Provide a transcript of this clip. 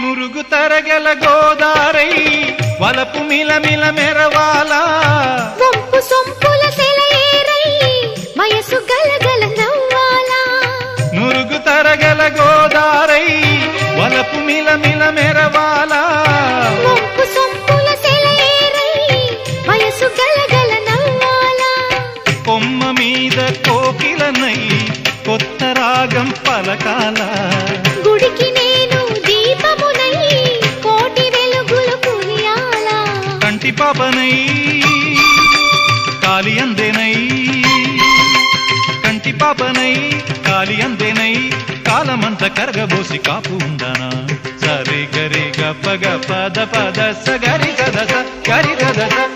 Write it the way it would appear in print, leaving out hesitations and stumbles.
మురుగు తరగల గోదారై వలపు మిలమిల మెరవాలా వంపు సొంపుల సెలయేరై వయసు గలగల నవ్వాలా మురుగు తరగల గోదారై వలపు మిలమిల మెరవాలా వంపు సొంపుల సెలయేరై వయసు గలగల నవ్వాలా కొమ్మ మీద కోకిలనై కొత్త రాగం పలకాల గుడికి నేను దీపమునై కోటి వెలుగులు కురియాలా కంటి పాపనై కాలి అందేనై కంటి పాపనై కాలి అందేనై కాలమంత కరగబోసి కాపు ఉందానా సరి గరి గప్ప గప ద పద స గరి గద స గరి గద స